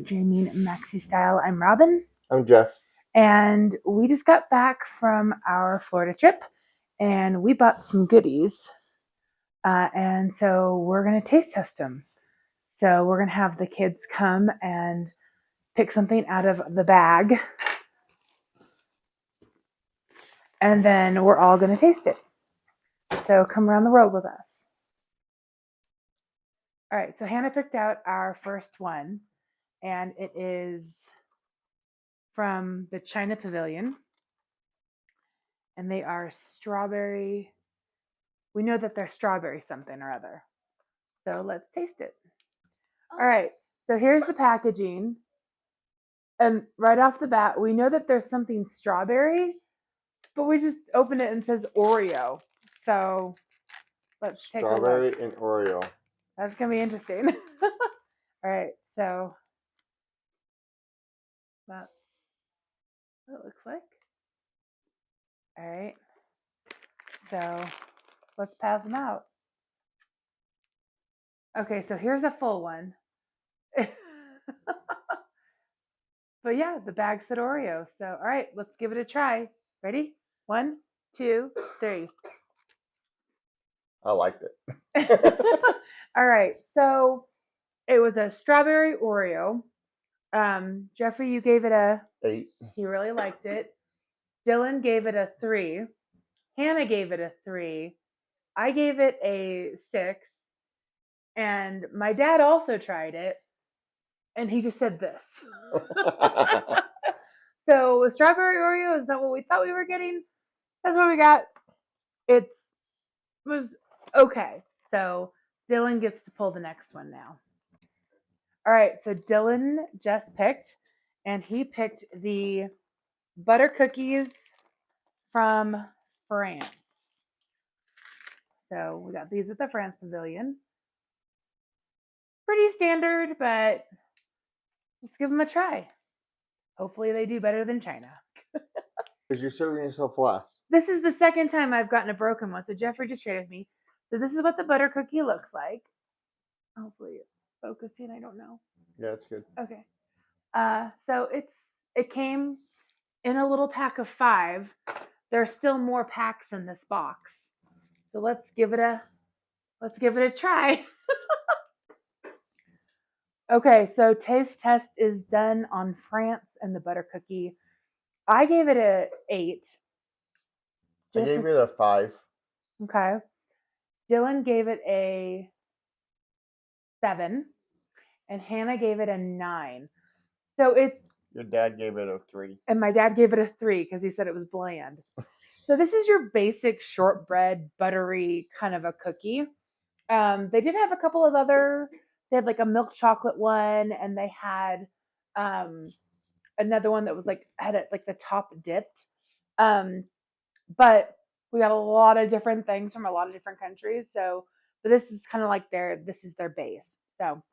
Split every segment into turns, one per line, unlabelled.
Dreaming Maxi Style. I'm Robin.
I'm Jeff.
And we just got back from our Florida trip and we bought some goodies. And so we're going to taste test them. So we're going to have the kids come and pick something out of the bag. And then we're all going to taste it. So come around the world with us. All right, so Hannah picked out our first one, and it is from the China Pavilion. And they are strawberry. We know that they're strawberry something or other. So let's taste it. All right, so here's the packaging. And right off the bat, we know that there's something strawberry, but we just opened it and it says Oreo. So let's take a look.
Strawberry and Oreo.
That's going to be interesting. All right, so that's what it looks like. All right, so let's pass them out. Okay, so here's a full one. But yeah, the bag said Oreo. So, all right, let's give it a try. Ready? 1, 2, 3.
I liked it.
All right, so it was a strawberry Oreo. Jeffrey, you gave it a
8.
He really liked it. Dylan gave it a 3. Hannah gave it a 3. I gave it a 6. And my dad also tried it. And he just said this. So strawberry Oreo, is that what we thought we were getting? That's what we got. It was okay. So Dylan gets to pull the next one now. All right, so Dylan just picked, and he picked the butter cookies from France. So we got these at the France Pavilion. Pretty standard, but let's give them a try. Hopefully they do better than China.
Because you're serving yourself last.
This is the second time I've gotten a broken one. So Jeffrey just traded me. So this is what the butter cookie looks like. Hopefully it's focusing. I don't know.
Yeah, it's good.
Okay. So it came in a little pack of 5. There's still more packs in this box. So let's give it a try. Okay, so taste test is done on France and the butter cookie. I gave it a 8.
I gave it a 5.
Okay. Dylan gave it a 7. And Hannah gave it a 9. So
Your dad gave it a 3.
And my dad gave it a 3 because he said it was bland. So this is your basic shortbread, buttery kind of a cookie. They did have a couple of they had like a milk chocolate one, and they had another one that was like had it like the top dipped. But we got a lot of different things from a lot of different countries. So, but this is kind of like this is their base. So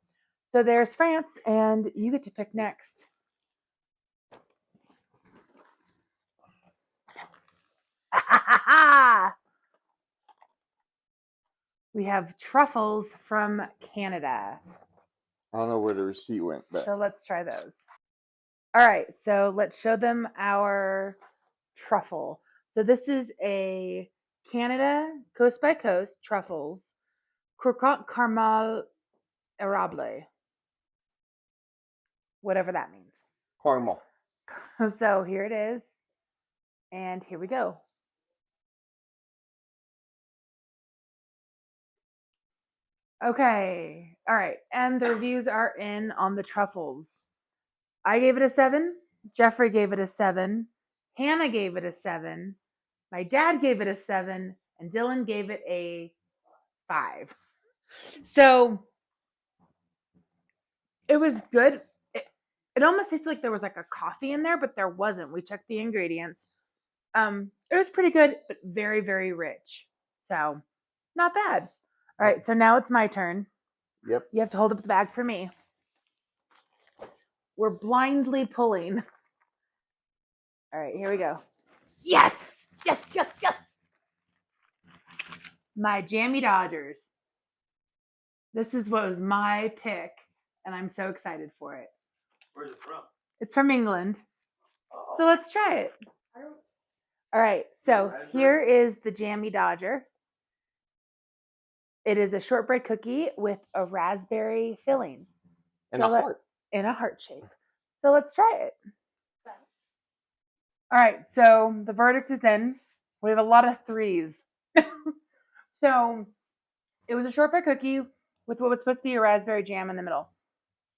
there's France, and you get to pick next. We have truffles from Canada.
I don't know where the receipt went, but
So let's try those. All right, so let's show them our truffle. So this is a Canada Coast by Coast truffles, croquant caramel érable, whatever that means.
caramel.
So here it is, and here we go. Okay, all right, and the reviews are in on the truffles. I gave it a 7. Jeffrey gave it a 7. Hannah gave it a 7. My dad gave it a 7. And Dylan gave it a 5. So it was good. It almost tastes like there was like a coffee in there, but there wasn't. We checked the ingredients. It was pretty good, but very, very rich. So not bad. All right, so now it's my turn.
Yep.
You have to hold up the bag for me. We're blindly pulling. All right, here we go. Yes! Yes, yes, yes! My Jammy Dodgers. This is what was my pick, and I'm so excited for it.
Where's it from?
It's from England. So let's try it. All right, so here is the Jammy Dodger. It is a shortbread cookie with a raspberry filling.
And a heart.
In a heart shape. So let's try it. All right, so the verdict is in. We have a lot of threes. So it was a shortbread cookie with what was supposed to be a raspberry jam in the middle.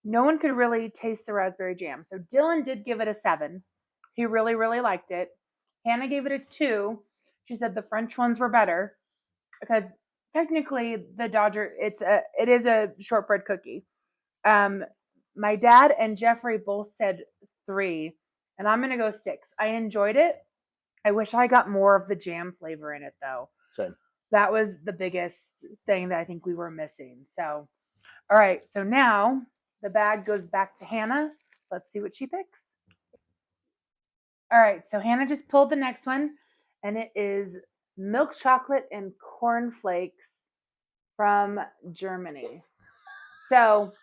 No one could really taste the raspberry jam. So Dylan did give it a 7. He really, really liked it. Hannah gave it a 2. She said the French ones were better because technically the Dodger it is a shortbread cookie. My dad and Jeffrey both said 3, and I'm gonna go 6. I enjoyed it. I wish I got more of the jam flavor in it though.
Same.
That was the biggest thing that I think we were missing. So, all right. So now the bag goes back to Hannah. Let's see what she picks. All right. So Hannah just pulled the next one, and it is milk chocolate and cornflakes from Germany. So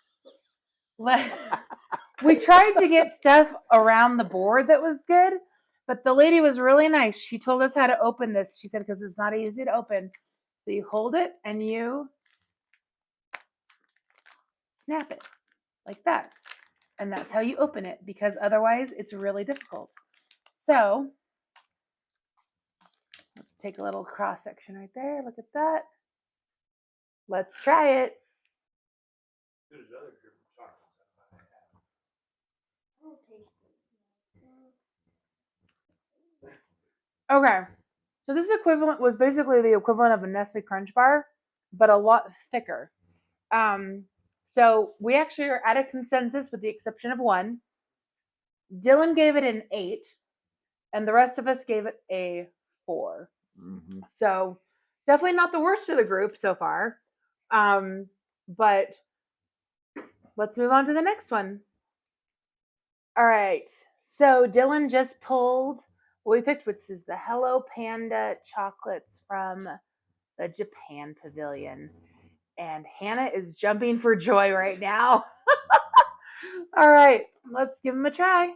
we tried to get stuff around the board that was good, but the lady was really nice. She told us how to open this. She said, because it's not easy to open. So you hold it and you snap it like that. And that's how you open it, because otherwise it's really difficult. So let's take a little cross section right there. Look at that. Let's try it. Okay. So this equivalent was basically the equivalent of a Nestle Crunch bar, but a lot thicker. So we actually are at a consensus with the exception of one. Dylan gave it an 8, and the rest of us gave it a 4.
Mm-hmm.
So definitely not the worst of the group so far. But let's move on to the next one. All right. So Dylan just pulled what we picked, which is the Hello Panda chocolates from the Japan Pavilion. And Hannah is jumping for joy right now. All right, let's give him a try.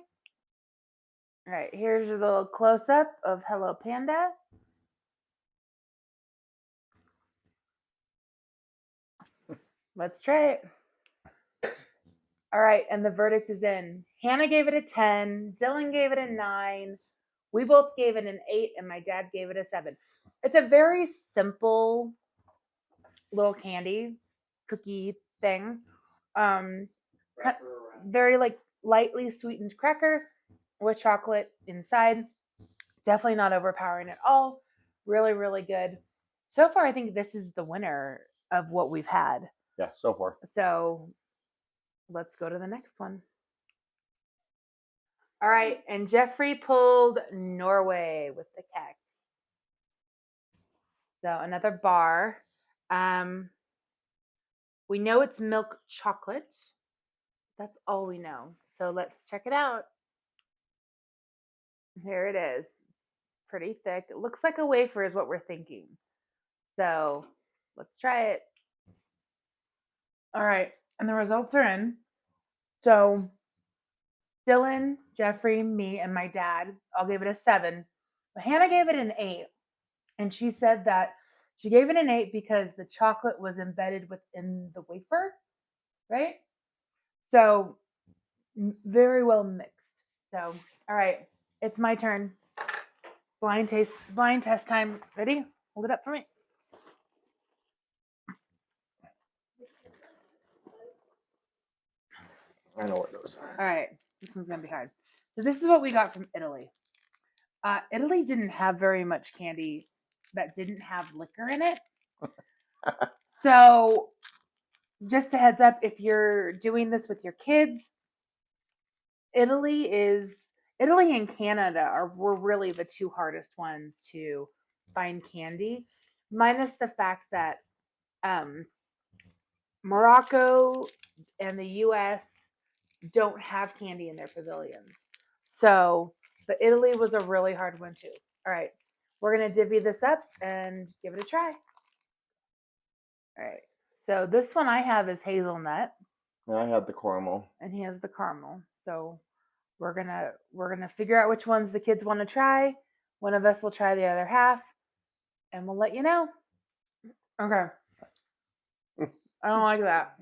All right, here's a little close-up of Hello Panda. Let's try it. All right, and the verdict is in. Hannah gave it a 10. Dylan gave it a 9. We both gave it an 8, and my dad gave it a 7. It's a very simple little candy cookie thing. Very like lightly sweetened cracker with chocolate inside. Definitely not overpowering at all. Really, really good. So far, I think this is the winner of what we've had.
Yeah, so far.
So let's go to the next one. All right, and Jeffrey pulled Norway with the keck. So another bar. We know it's milk chocolate. That's all we know. So let's check it out. Here it is. Pretty thick. It looks like a wafer is what we're thinking. So let's try it. All right, and the results are in. So Dylan, Jeffrey, me, and my dad all gave it a 7. But Hannah gave it an 8. And she said that she gave it an 8 because the chocolate was embedded within the wafer, right? So very well mixed. So, all right, it's my turn. Blind test time. Ready? Hold it up for me.
I know what it is.
All right, this one's gonna be hard. So this is what we got from Italy. Italy didn't have very much candy that didn't have liquor in it. So just a heads up, if you're doing this with your kids, Italy and Canada were really the two hardest ones to find candy, minus the fact that Morocco and the US don't have candy in their pavilions. So, but Italy was a really hard one too. All right, we're gonna divvy this up and give it a try. All right, so this one I have is hazelnut.
And I have the caramel.
And he has the caramel. So we're gonna figure out which ones the kids want to try. One of us will try the other half, and we'll let you know. Okay. I don't like that.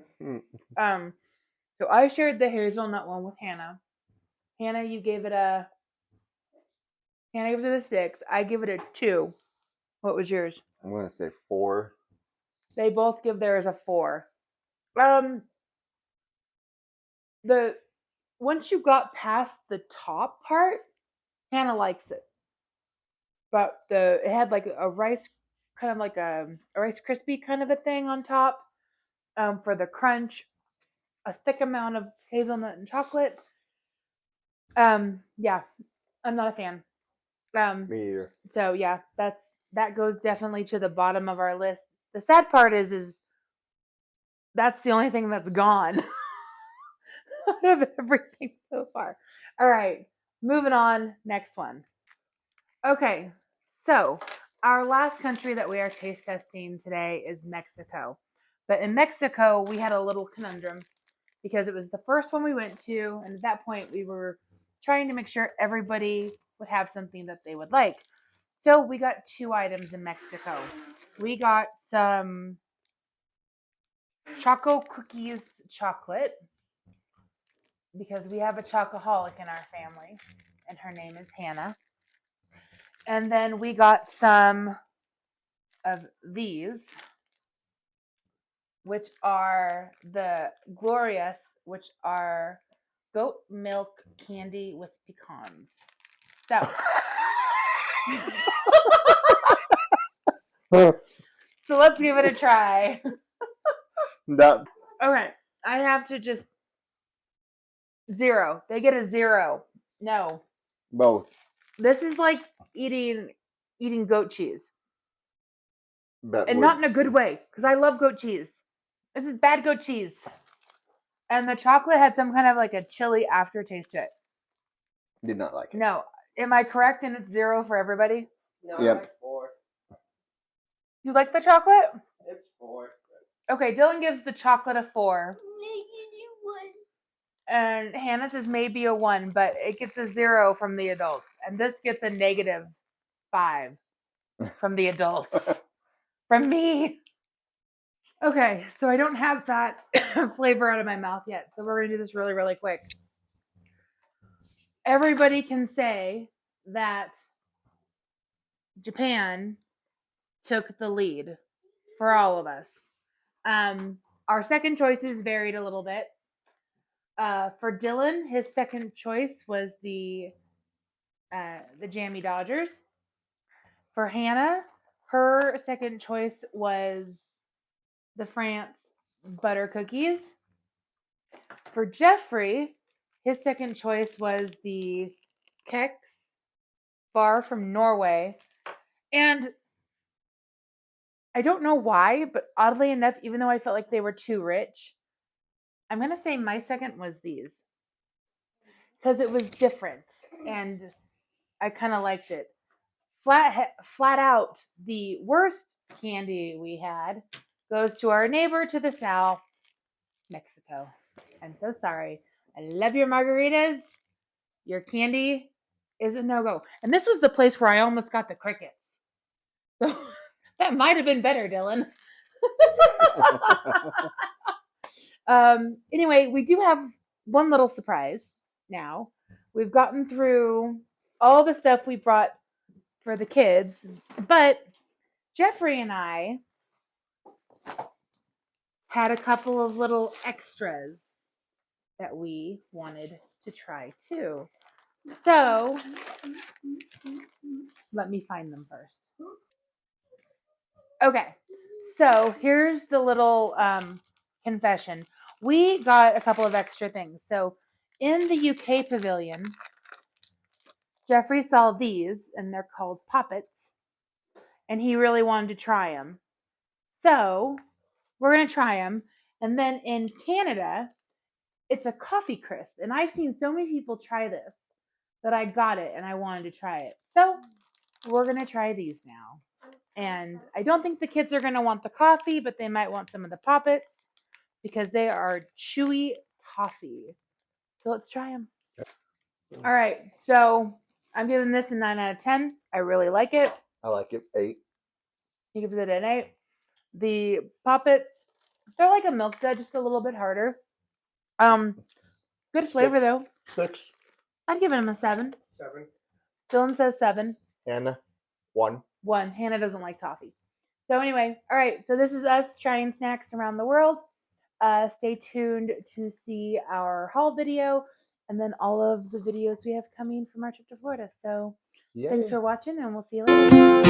So I shared the hazelnut one with Hannah. Hannah, you gave it a 6. I give it a 2. What was yours?
I'm going to say 4.
They both give theirs a 4. The once you got past the top part, Hannah likes it. But it had like a rice, kind of like a Rice Krispie kind of a thing on top, for the crunch, a thick amount of hazelnut and chocolate. Yeah, I'm not a fan.
Me either.
So yeah, that goes definitely to the bottom of our list. The sad part is that's the only thing that's gone out of everything so far. All right, moving on. Next one. Okay, so our last country that we are taste testing today is Mexico. But in Mexico, we had a little conundrum because it was the first one we went to, and at that point, we were trying to make sure everybody would have something that they would like. So we got 2 items in Mexico. We got some Choco Cookies chocolate because we have a chocoholic in our family, and her name is Hannah. And then we got some of these, which are the Glorious, which are goat milk candy with pecans. So, so let's give it a try.
That
Okay, I have to just 0. They get a 0. No,
both.
this is like eating goat cheese,
That
and
would,
not in a good way because I love goat cheese. This is bad goat cheese, and the chocolate had some kind of like a chili aftertaste to it.
did not like it.
No, am I correct? And it's 0 for everybody.
No,
Yep.
I like 4.
You like the chocolate?
It's 4.
Okay, Dylan gives the chocolate a 4.
-1.
And Hannah says maybe a 1, but it gets a 0 from the adults. And this gets a -5 from the adults. From me. Okay, so I don't have that flavor out of my mouth yet. So we're going to do this really, really quick. Everybody can say that Japan took the lead for all of us. Our second choices varied a little bit. For Dylan, his second choice was the Jammy Dodgers. For Hannah, her second choice was the France butter cookies. For Jeffrey, his second choice was the Kex bar from Norway. And I don't know why, but oddly enough, even though I felt like they were too rich, I'm going to say my second was these. Because it was different and I kind of liked it. Flat out, the worst candy we had goes to our neighbor to the south, Mexico. I'm so sorry. I love your margaritas. Your candy is a no-go. And this was the place where I almost got the crickets. So that might have been better, Dylan. Anyway, we do have one little surprise now. We've gotten through all the stuff we brought for the kids, but Jeffrey and I had a couple of little extras that we wanted to try too. So let me find them first. Okay, so here's the little confession. We got a couple of extra things. So in the UK pavilion, Jeffrey saw these, and they're called poppets, and he really wanted to try them. So we're going to try them. And then in Canada, it's a coffee crisp, and I've seen so many people try this that I got it, and I wanted to try it. So we're going to try these now. And I don't think the kids are going to want the coffee, but they might want some of the poppets because they are chewy toffee. So let's try them. All right, so I'm giving this a 9 out of 10. I really like it.
I like it. 8.
You give it an 8. The puppets, they're like a milk dud, just a little bit harder. Good flavor though.
6.
I'd give them a 7.
7.
Dylan says 7.
Hannah, 1.
1. Hannah doesn't like toffee. So anyway, all right. So this is us trying snacks around the world. Stay tuned to see our haul video and then all of the videos we have coming from our trip to Florida. So
Yeah.
thanks for watching, and we'll see you later.